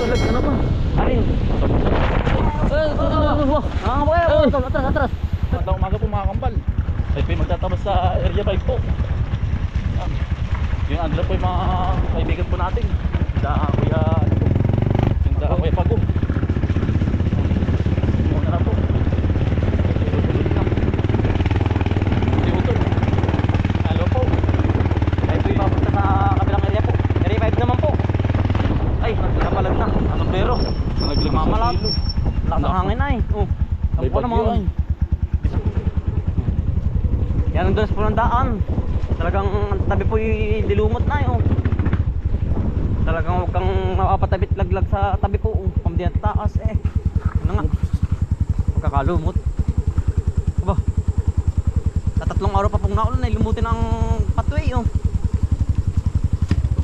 Talag ka na ba? Alin? Atras, atras. Magandang umaga po mga kambal. Tayo po yung magtatabas sa area 5 po. Yung andra po yung mga kaibigan po natin. Yung kuya, ano po, yung kuya Pago. Muna na po. Tulog na. Hindi utol. Hello po. Tayo po yung mapunta sa kabilang area po. Area 5 naman po. Ay, nagkakapalag na. Anong pero? Mamalat. Lakas ng hangin na eh. Ang po naman. Yan ang dulas po ng daan. Talagang tabi po yung dilumot na eh. Talagang huwag kang mapapatabit laglag sa tabi po. Kung di ang taas eh. Ano nga? Magkakalumot. Aba. Sa 3 araw pa pong naulan eh. Lumutin ang pathway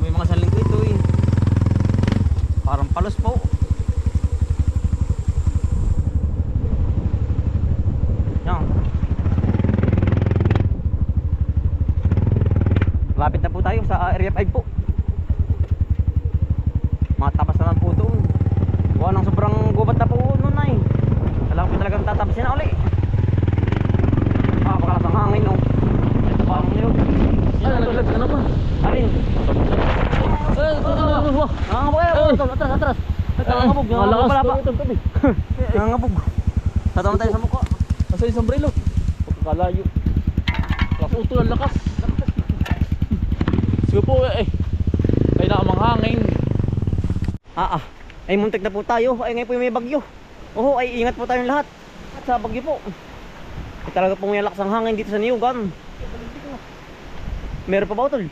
May mga saling ko ito eh. Parang palos po. Yan. Lapit na po tayo sa area 5 po. Matapas na lang po doon. Buwan ng sobrang gubat na po noon ay. Alam ko talagang tatapasin na uli. Pakalas ang hangin Ito pa ang niyog. Talag ka na ba? Alin? Atras, atras. Nangangabog. Nangangabog. Tatama tayo sa mukha. Nasa isang sombrero. Pagkakalayo. Lakas utol ang lakas. Sige po eh. Kaya na ang hangin. Ay muntik na po tayo. Ay ngayon po may bagyo. Ay ingat po tayong lahat. At sa bagyo po. Ay talaga pong may lakas ang hangin dito sa Niyugan. Meron pa ba utol?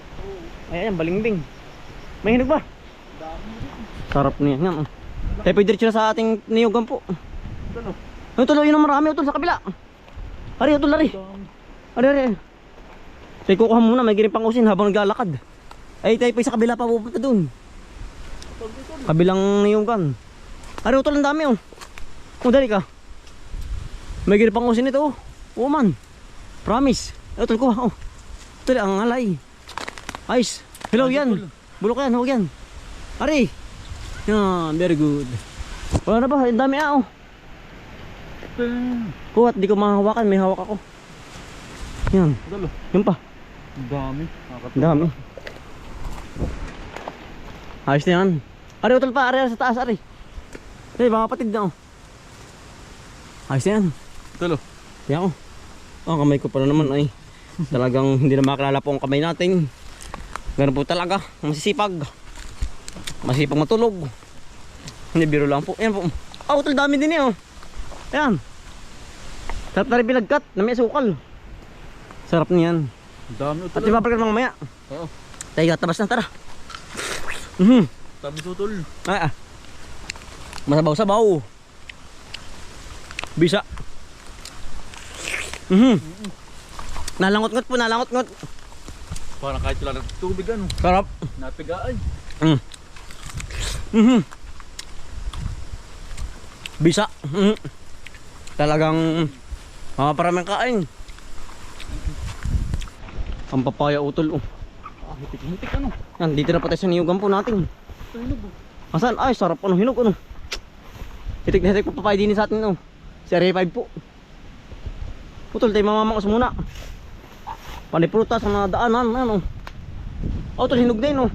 Ayan, balimbing. May hinog ba? Sarap niya. Yan. Tayo po diretso na sa ating Niyugan po. Tuloy yun ang marami utol sa kabila. Ari utol, ari. Ari. Tayo kukuha muna, may giring pang usin habang naglalakad. Ay tayo po sa kabila pa pupunta dun. Kabilang Niyugan. Ari utol, ang dami dali ka. May giring pang usin ito man. Promise. Utol ko Utol, ang alay. Ayos. Hello yan. Bulok yan, huwag yan. Ari. Yan, very good. Wala na ba? Ang dami Kuhat, di ko mahawakan, may hawak ako. Yan. Yun pa. Dami. Dami. Ayos na yan. Ari, utol pa, ari sa taas, ari. Ay, mga patid na Ayos na yan. Tulo. Yan kamay ko pala naman ay. Talagang hindi na makakilala po ang kamay natin. Ganun po talaga, masisipag. Masipag matulog. Hindi biro lang po. Ayan po. Utol, dami din Ayan. Sarap na rin pinagkat na may sukal. Sarap niyan. Dami utol. At ipapagal mamaya. Oo. Tayo tabas na, tara. Dami utol. Masabaw-sabaw. Bisa. Nalangot-ngot po, nalangot-ngot. Parang kahit wala ng tubig Sarap. Napiga ay. Bisa. Talagang maparaming kain. Ang papaya utol Hitik-hitik Yan, dito na pa tayo sa Niyugan po natin. Asan? Ay, sarap hinog Hitik na hitik pa papaya din sa atin Si Area 5 po. Utol, tayo mamamangos muna. Paniprutas ang nadaanan. Utol, hinog na yun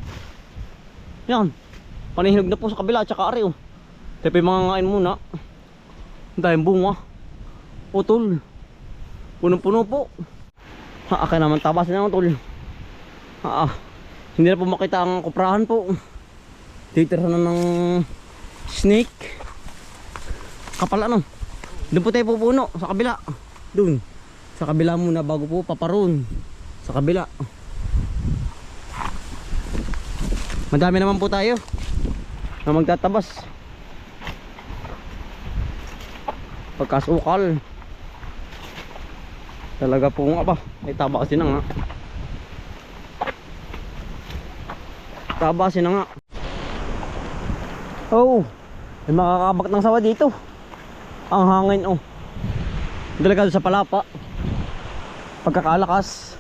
Yan. Panihinog na po sa kabila at saka ari Tayo pa yung mga ngain muna. Ang tayong bunga. Utol. Punong-puno po. Kaya naman tabasin na utol. Hindi na po makita ang kuprahan po. Titira na ng snake. Kapal Doon po tayo pupuno sa kabila. Doon. Sa kabila muna bago po paparoon. Sa kabila. Madami naman po tayo na magtatabas. Pagkasukal. Talaga po may tabasin na nga. Tabasin na nga. May makakabak ng sawa dito. Ang hangin delikado sa palapa. Pagkakalakas.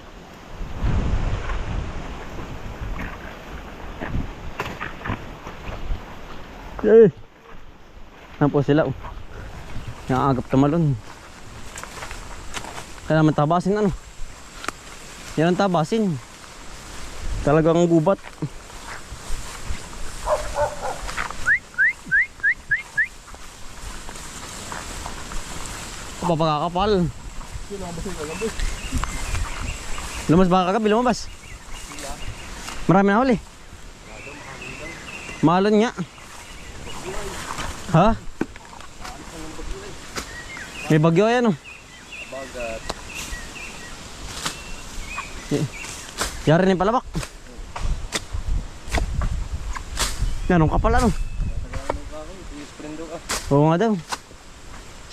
Eh. Yan po sila. Oh. Yung agap tamalon. Kaya naman tabasin ano. Yan ang tabasin. Talagang gubat. Papagkakapal. Lumas ba kagabi? Lumabas? Marami na huli. Malon nga. Ha? May bagyo yan oh. Bagat. Yari na yung palabak. Yan, anong kapal ano? Oo nga daw.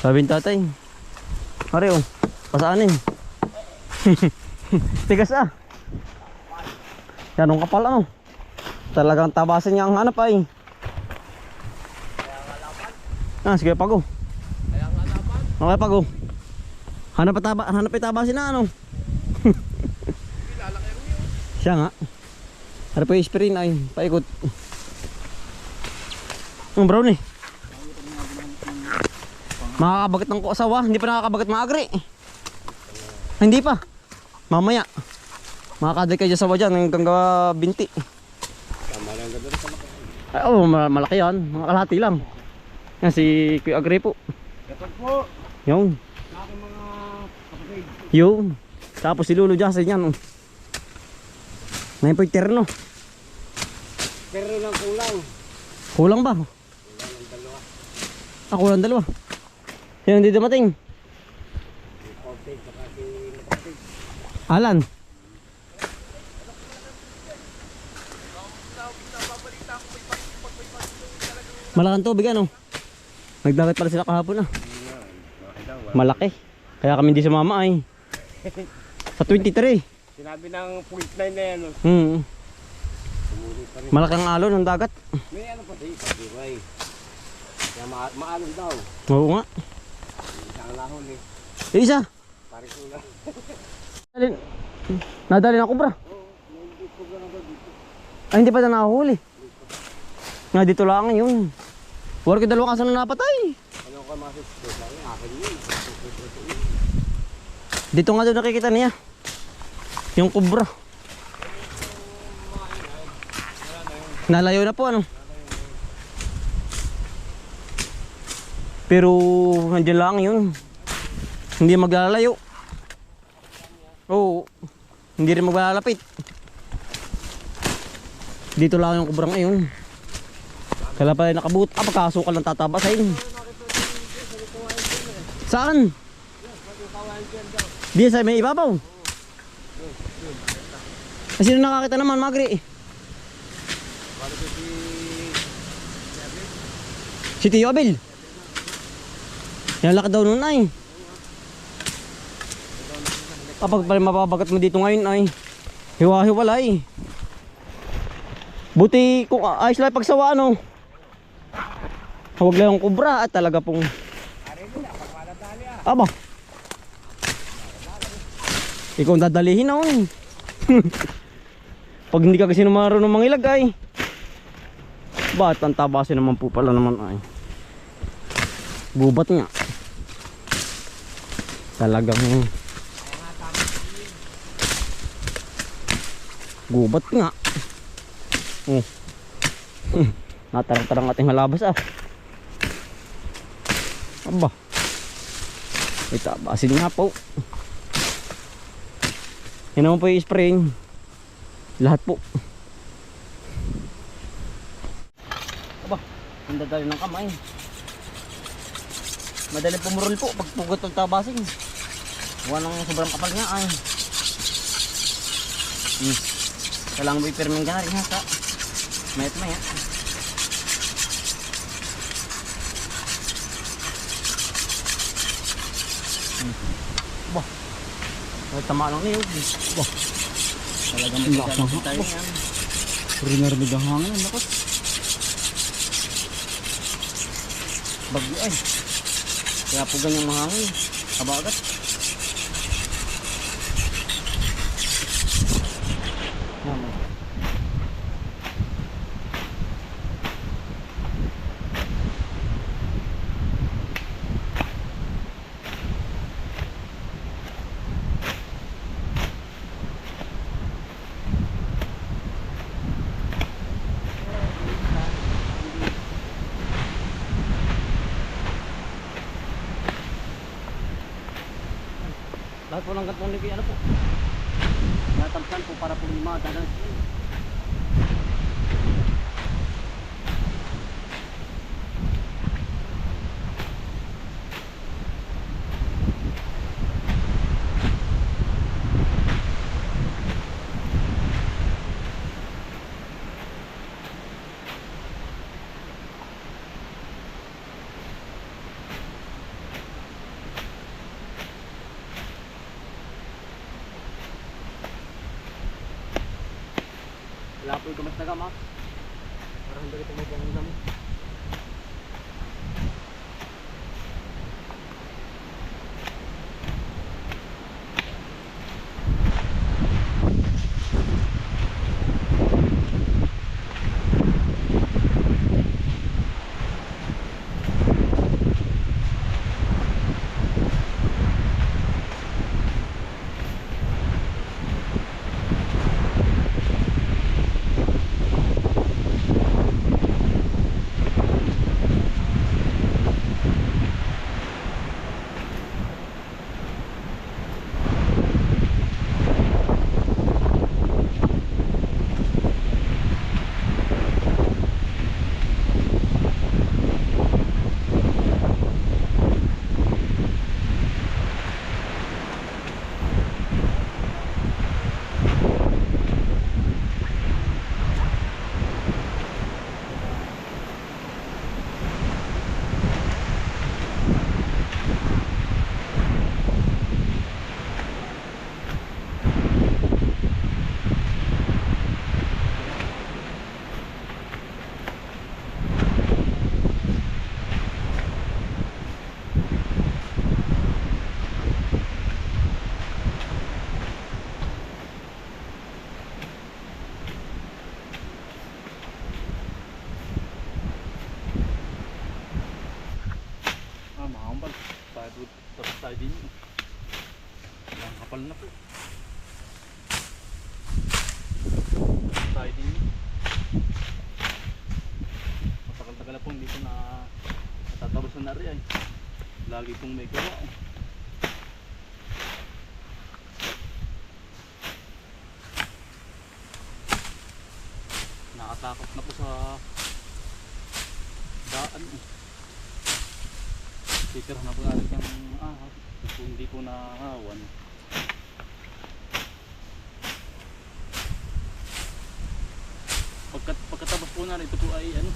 Sabi ng tatay. Pare oh, pasaanin. Tigas ah. Yan, anong kapal ano? Talagang tabasin niya ang hanap ay. Ah, sige pago. Okay pago. Hanap tabasin na ano? Siya nga. Ano pa yung spray na ay paikot. Ang brown eh. Makakabagat ng asawa. Hindi pa nakakabagat mga agri. Hindi pa. Mamaya. Makakaday kayo sa sawa dyan hanggang binti. Tama lang ganda sa laki. Ay, oh, malaki yan. Mga kalahati lang. Yan si Kuya Agri po. Gatog po. Yung. Sa aking mga kapatid. Yung. Tapos si Lolo Jason yan. Oh. 9.0 terno. Pero lang kulang. Kulang ba? Kulang ng dalawa. Ah, kulang dalawa. Sino hindi dumating? Kapatid, saka si kapatid. Alan. Malaking tubig ano? Nagdagat pala sila kahapon ah. Malaki. Kaya kami hindi sumama ay. Sa 23. Sinabi ng point 9 na yan. Tumuli pa rin. Malaking alon ng dagat. May ano pa di, pag-iway. Kaya maalon daw. Oo nga. Isang lahon eh. Yung isa. Pari kulang. Nadali na kubra. Ay hindi pa na nakahuli. Nga dito lang yun. Wala ko dalawang kaso na napatay. Ano ka mga sisters lang yun? Akin yun. Dito nga doon nakikita niya. Yung kubra. Nalayo na po ano. Pero nandiyan lang yun. Hindi maglalayo. Oo. Hindi rin maglalapit. Dito lang yung kubra ngayon. Kaya pala nakabut. Ah, pagkasukal ng tatabasin. Saan? Di sa may ibabaw. Sino nakakita naman, Magri? Si Tio Abel. Yan laki daw nun ay. Kapag pala mapabagat mo dito ngayon ay hiwa-hiwalay. Buti kung ayos lang pagsawa ano. Huwag lang yung kubra at talaga pong aba. Ikaw ang dadalihin na oh. Pag hindi ka kasi marunong mangilag ay ba't ang tabasin naman po pala naman ay gubat nga talagang gubat nga oh. Natarang-tarang ating halabas ah. Aba may tabasin nga po. Yan naman po yung spraying lahat po. Aba, ang dadali ng kamay. Madali pumurol po pag pugot ng tabasin. Walang sobrang kapal nga ay. Kailangan mo ipirming ka na rin ha sa mayat maya. Aba, ay tama lang niyog. Aba, talagang may tayo yan. Rinarinig ang hangin, lakas. Bagyo ay. Kaya po ganyang mahangin. Kabagat. Para po lang gatong libi, ano po. Natamsan po para po yung mga dadan. Wala po yung kamas na gamas. Parang hindi ito mabang ang damo. Mahambal. Tapos tayo din. Ang kapal na po. Tayo din. Matagal-tagal na po hindi ko na natatapos na rin. Lagi pong may gawa. Nakatakot na po sa daan. Titira na po natin yung ahas kung hindi po nahawan. Pagkatapos po na ito po ay ano,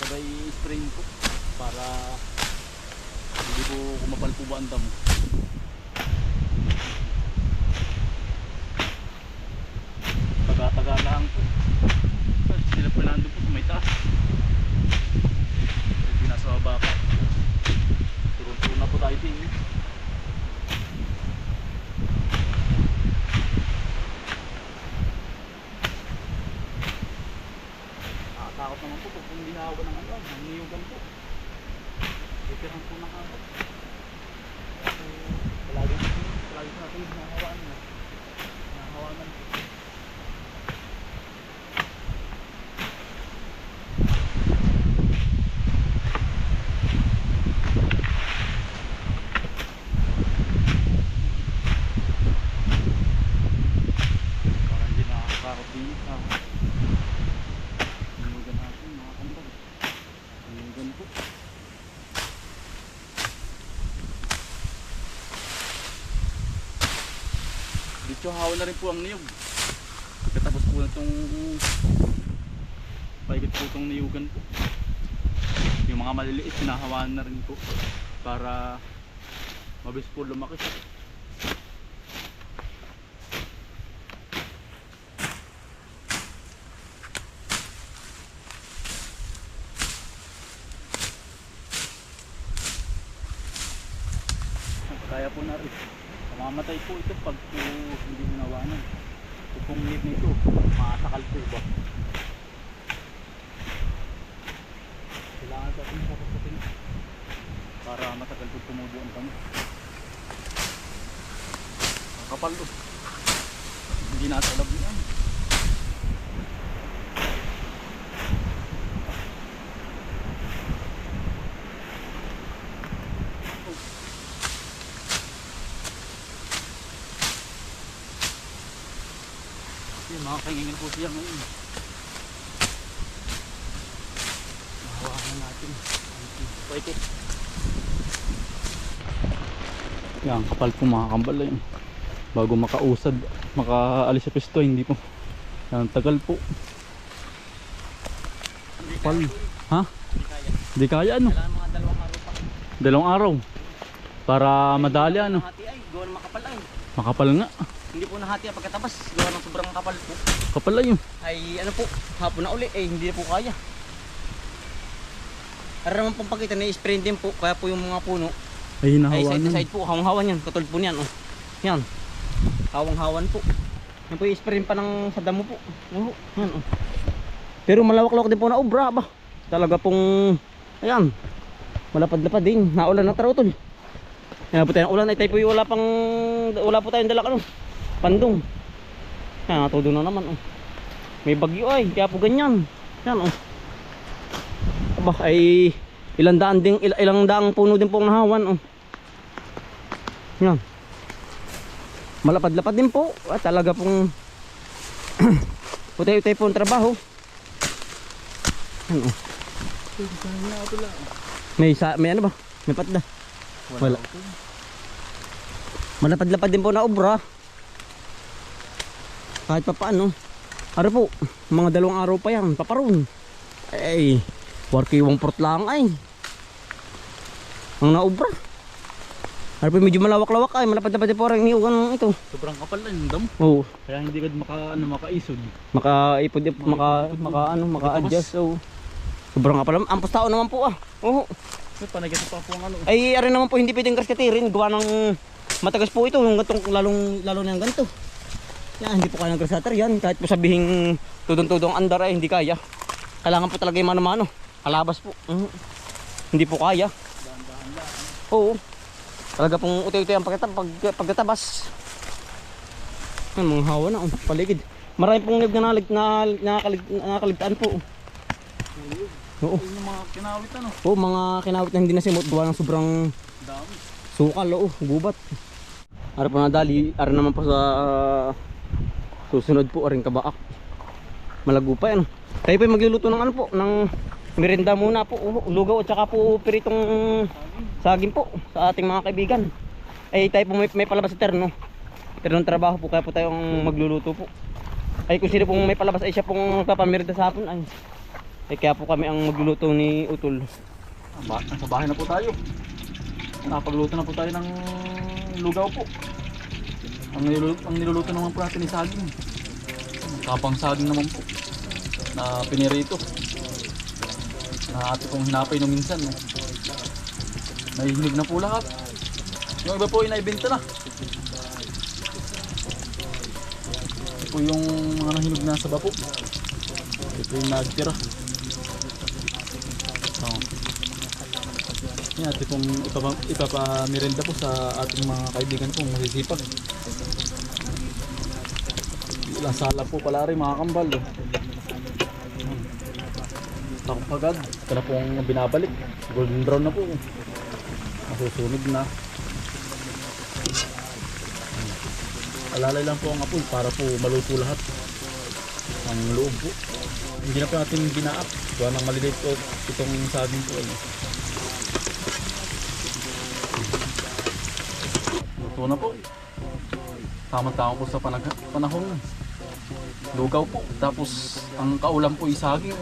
sabay sprain po para hindi po kumapal po ba ang damo. Taga-taga lang po. Sila po nandun po sa may taas. Nasa baba pa. Turun-turun na po tayo din. Nakatakot naman po kung hindi nahawa ng ano, ng niyugan po. Titirahan po ng ahas. Kasi palagi natin nahawaan na. Nahawanan po. Dito hawa na rin po ang niyog. Pagkatapos po na itong paikot po itong niyugan po. Yung mga maliliit sinahawaan na rin po para mabilis po lumaki. Kaya po na rin. Mamamatay po ito pag po hindi ginawanan. Ito pong leaf nito, makasakal po ba? Kailangan natin sapasatin para matagal po tumubo ang damo. Ang kapal po. Hindi nasa lab niyan. Nakakingin po siya ngayon. Mahawakan natin. Ito. Yan, kapal po mga kambal yun. Bago makausad, makaalis sa pisto, hindi po. Yan, tagal po. Kapal. Ha? Hindi kaya ano? Kailangan mga 2 araw pa. 2 araw. Para madali ano. Hati ay, gawa ng makapal ay. Makapal nga. Hindi po nahati ang pagkatabas, gawa ng sobrang kapal po. Kapal lang yun. Ay ano po, hapon na uli, eh hindi na po kaya. Para naman pong pakita na i-spray din po, kaya po yung mga puno Ay, ay hinahawa side to na. side po, hawang-hawan yan, katulad po niyan oh. Yan, hawang-hawan po. Yan po i-spray pa ng sa damo po. Oh, yan oh. Pero malawak-lawak din po na obra ba. Talaga pong, ayan, malapad-lapad din, naulan na tarotol. Yan po tayo ng ulan ay tayo po wala po tayong dalak ano, pandong. Yan, natudo na naman oh. May bagyo ay, kaya po ganyan. Yan oh. Aba ay ilang daang puno din pong nahawan oh. Yan. Malapad-lapad din po. Talaga pong utay-utay po ang trabaho. Yan oh. May ano ba? May patda. Wala. Malapad-lapad din po na obra. Kahit pa paano. Ano po, mga 2 araw pa yan, paparoon. Ay, warkiwang prot lang ay. Ang naobra. Ano po, medyo malawak-lawak ay, malapad-lapad din po rin hiugan ito. Sobrang kapal lang yung damo. Oo, Kaya hindi ka makaisod. maka-adjust. So, sobrang kapal. Ampos tao naman po ah. Oo. May panagyan pa po ang ano. Ay, arin naman po hindi pwedeng kaskatirin. Gawa ng matagas po ito, yung gantong lalo na yung ganito. Yan, hindi po kaya ng grasater yan. Kahit po sabihing tudong-tudong andar ay hindi kaya. Kailangan po talaga yung mano-mano. Kalabas po. Hindi po kaya. Oo. Talaga pong uti-uti ang pagkatabas. Yan, mga hawa na. Paligid. Marami pong niyog na nakaligtaan po. Oo. Yung mga kinawit ano. Oo, mga kinawit na hindi nasimot. Gawa ng sobrang Dami. sukal. Oo, gubat. Ara po nadali. Ara naman po sa susunod po, aring kabaak. Malago pa yan. Tayo po magluluto ng ano po, ng merienda muna po. Lugaw at saka po piritong saging po sa ating mga kaibigan. Ay tayo po may palabas sa terno. Pero ng trabaho po, kaya po tayong magluluto po. Ay kung sino pong may palabas ay siya pong kapamerenda sa hapon ay. Ay kaya po kami ang magluluto ni Utol. Sa bahay na po tayo. Napagluto na po tayo ng lugaw po. Ang niluluto naman po natin ay saging. Kapang saging naman po. Na pinirito. Na ate pong hinapay no minsan. No? Nahihinog na po lahat. Yung iba po ay naibenta na. Ito po yung mga nahinog na sa bapo. Ito yung nagtira. Yan, ate pong ipapamirenda po sa ating mga kaibigan pong masisipag. Ilang sala po pala rin mga kambal. Takong pagad. Ito na pong binabalik. Golden brown na po. Masusunog na. Alalay lang po ang apoy para po maluto lahat. Ang loob po. Hindi na po natin binaap. Kuha ng maliliit po itong saging po. Luto na po. Tama-tama po sa panahon. Lugaw po. Tapos ang kaulam po isaging.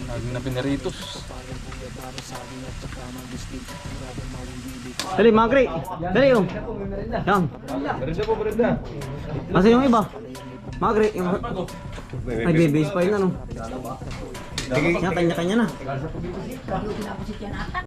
Saging na pineritos. Dali, Magri. Dali yung. Yan. Berenda po, berenda. Masa yung iba? Magri, yung... Ay, babies pa yun ano. Kanya-kanya na.